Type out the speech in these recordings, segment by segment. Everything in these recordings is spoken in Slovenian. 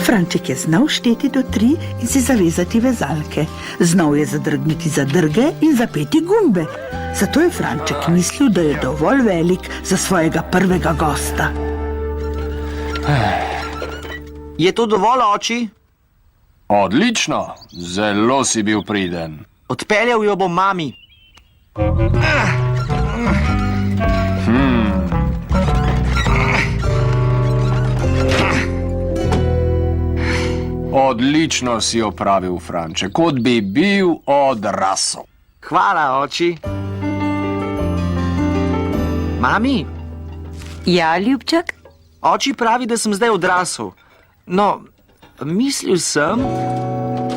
Franček je znal šteti do 3 in si zavezati vezalke. Znal je zadrgniti zadrge in zapeti gumbe. Zato je Franček mislil, da je dovolj velik za svojega prvega gosta. Je to dovolj, oči? Odlično, zelo si bil priden. Odpeljal jo bom mami. Odlično si opravil, Franček, kot bi bil odrasel. Hvala, oči. Mami, Ja, ljubček? oči pravi, da sem zdaj odrasel. No, mislil sem,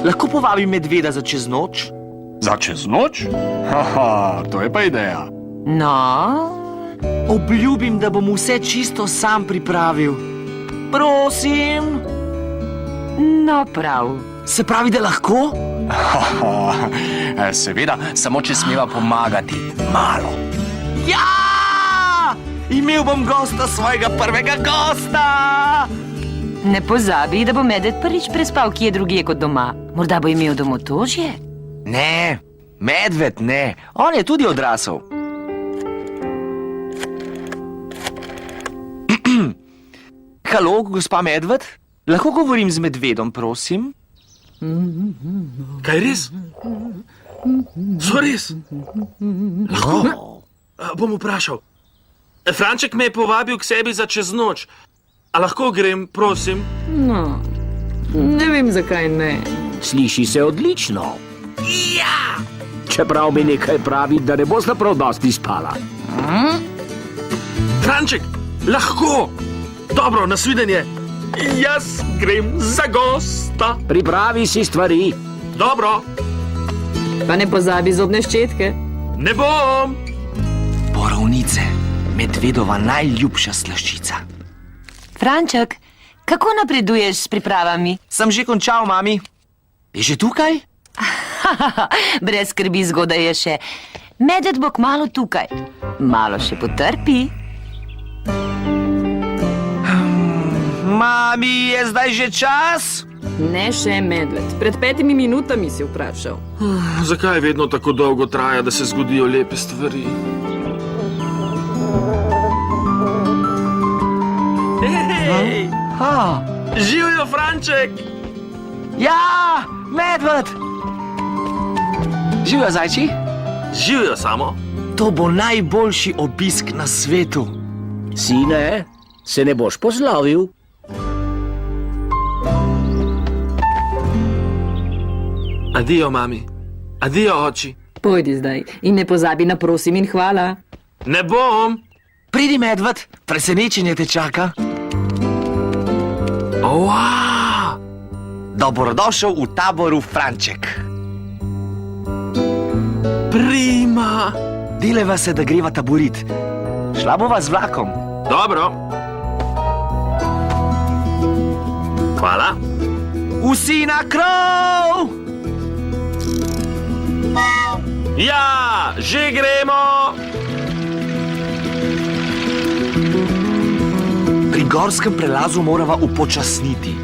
lahko povabim medveda za čez noč? Za čez noč? Haha, to je pa ideja. No, Obljubim, da bom vse čisto sam pripravil. Prosim. no prav. Se pravi, da lahko? Haha, seveda, samo če smeva pomagati. Malo. Ja! Imel bom gosta, svojega prvega gosta! Ne pozabi, da bo medved prvič prespal kje drugje kot doma. Morda bo imel domotožje? Ne, medved ne. On je tudi odrasel. Halo, gospa medved? Lahko govorim z medvedom, prosim? Kaj res? So res? Lahko? Bom vprašal. Franček me je povabil k sebi za čez noč. A lahko grem, prosim? No, ne vem, zakaj ne. Sliši se odlično. Ja! Čeprav mi nekaj pravi, da ne bosta prav dosti spala. Franček, lahko! Dobro, nasvidenje. Jaz grem za gosta. Pripravi si stvari. Dobro, Pa ne pozabi zobne ščetke. ne bom. Borovnice, medvedova najljubša slaščica. Franček, kako napreduješ s pripravami? Sem že končal, mami. Je že tukaj? Brez skrbi, zgodaj je še. Medved bo kmalu tukaj. Malo še potrpi. Mami, je zdaj že čas? Ne še medved. Pred 5 minutami si vprašal. Zakaj vedno tako dolgo traja, da se zgodijo lepe stvari? Hej! Živijo, Franček! Ja, medved! Živijo, zajči? Živijo samo. To bo najboljši obisk na svetu. Sine, se ne boš poslovil? Adijo, mami. Adijo, oči. Pojdi zdaj in ne pozabi na prosim in hvala. Ne bom. Pridi, medved, presenečenje te čaka. Wow! Dobrodošel v taboru, Franček. Prima! Deleva se, da greva taborit. Šla bova z vlakom. Dobro. Hvala. Vsi na krov! Ja, že gremo! Pri gorskem prelazu morava upočasniti.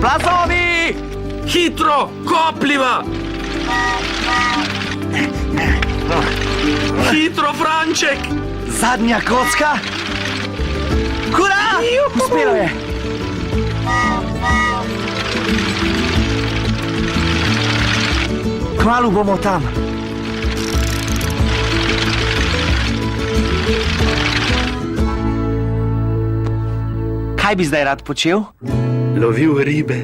Plazovi! Hitro, kopljiva! Hitro, Franček! Zadnja kocka! Hura! Uspelo je! Kmalu bomo tam. Kaj bi zdaj rad počel? Lovil ribe.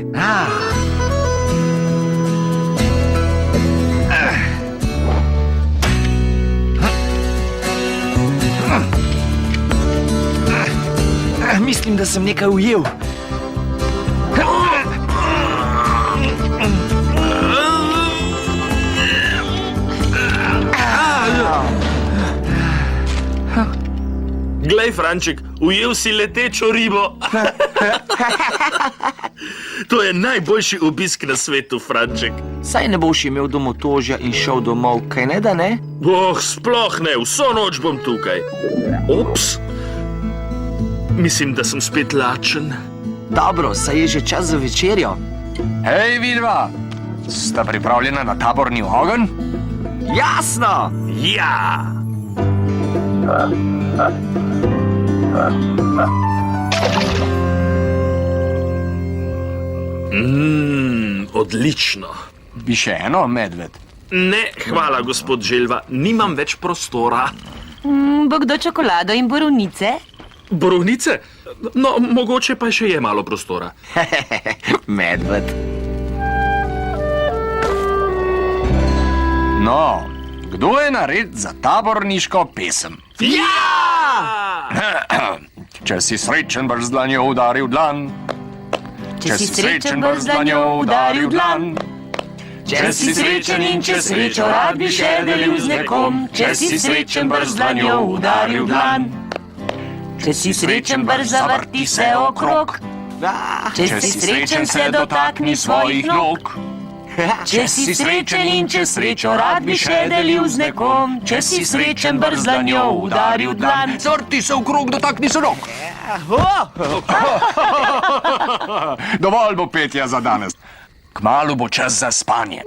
Mislim, da sem nekaj ujel. Glej, Franček, ujel si letečo ribo. To je najboljši obisk na svetu, Franček. Saj ne boš imel domotožja in šel domov, kaj ne da ne? Sploh ne, vso noč bom tukaj. Ups. Mislim, da sem spet lačen. Dobro, saj je že čas za večerjo. Hej, vidva, sta pripravljena na taborni ogenj? Jasno! Ja! Odlično. Bi še eno, medved? Ne, hvala, gospod Želva, nimam več prostora. Bo kdo čokolado in borovnice? Borovnice? No, mogoče pa še je malo prostora. Medved. No, kdo je nared za taborniško pesem? Ja! Če si srečen, boš z dlanjo udaril dlan. Če si srečen, boš z dlanjo udaril dlan. Če si srečen in če srečo rad bi še delil z nekom. Če si srečen, boš z dlanjo udaril dlan. Če si srečen, brž zavrti se okrog. Če si srečen, se dotakni svojih nog. Če si srečen in če srečo rad bi še delil z nekom. Če si srečen, brž z dlanjo udaril dlan. Zavrti se okrog, dotakni se nog. Dovolj bo petja za danes. Kmalu bo čas za spanje.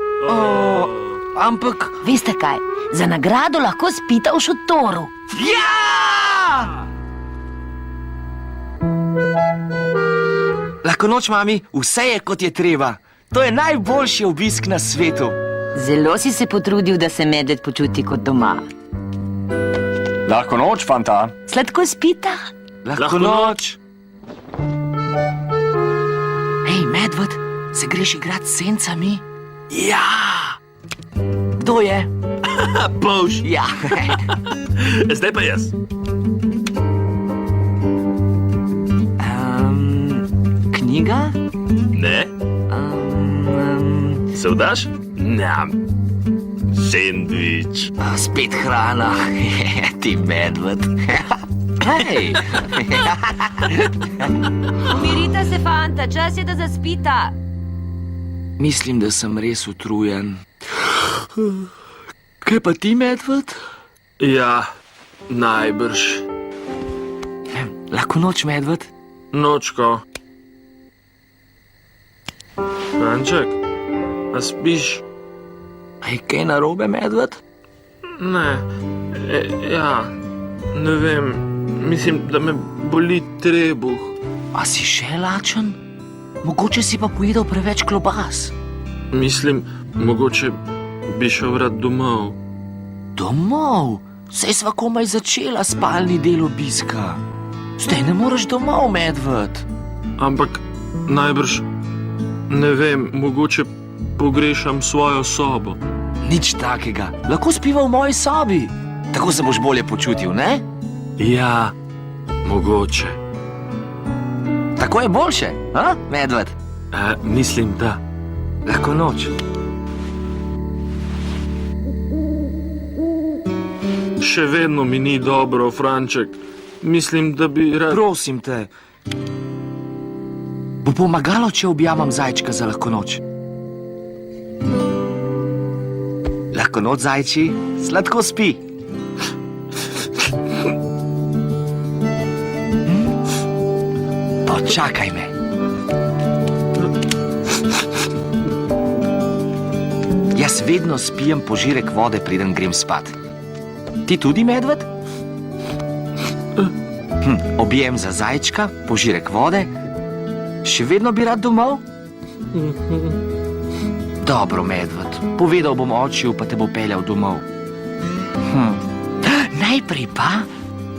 Ampak... Veste kaj, za nagrado lahko spita v šotoru. Ja! Lahko noč, mami, vse je kot je treba. To je najboljši obisk na svetu. Zelo si se potrudil, da se medved počuti kot doma. Lahko noč, fanta. Sladko spita? Lahko noč. Hej, medved, se greš igrat s sencami? Ja! Kdo je? Polž. Ja. Zdaj pa jaz. Knjiga? Ne? Se vdaš? Njam. Sendvič. Spet hrana. Ti medved. Hej! Umirite se, fanta, čas je, da zaspita. Mislim, da sem res utrujen. Kaj pa ti, medved? Ja, najbrž. Lahko noč, medved? Nočko. Franček, a spiš? A je kaj narobe, medved? Ne. Ja, ne vem. Mislim, da me boli trebuh. A si še lačen? Mogoče si pa pojedel preveč klobas. Mislim, mogoče bi šel rad domov. Domov? Saj sva komaj začela spalni del obiska. Zdaj ne moreš domov, medved. Ampak najbrž, ne vem, mogoče pogrešam svojo sobo. Nič takega. Lahko spiva v moji sobi. Tako se boš bolje počutil, ne? Ja, mogoče. Tako je boljše, a, medved? Mislim, da. Lahko noč. Še vedno mi ni dobro, Franček. Mislim, da bi rad... Prosim te. Bo pomagalo, če objamam zajčka za lahko noč. Lahko noč, zajči, sladko spi. Počakaj me. Jaz vedno spijem požirek vode, preden grem spat. Ti tudi, medved? Objem za zajčka, požirek vode. Še vedno bi rad domov? Dobro, medved. Povedal bom očiju, pa te bo peljal domov. Najprej pa,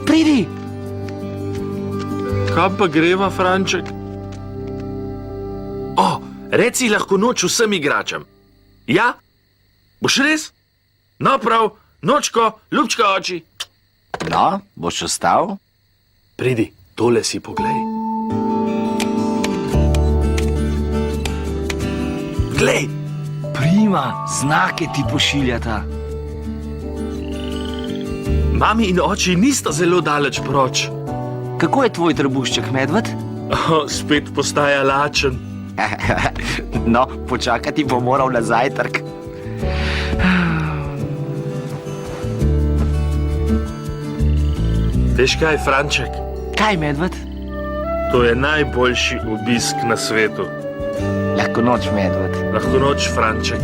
pridi. Kaj pa greva, Franček? Reci lahko noč vsem igračam. Ja? Boš res? No prav, nočko, ljubčka oči. No, boš ostal? Pridi, tole si poglej. Glej, prima, znake ti pošiljata. Mami in oči nista zelo daleč proč. Kako je tvoj trebušček, medved? Spet postaja lačen. No, počakati bom moral na zajtrk. Veš kaj, Franček? Kaj, medved? To je najboljši obisk na svetu. Lahko noč, medved. Lahko noč, Franček.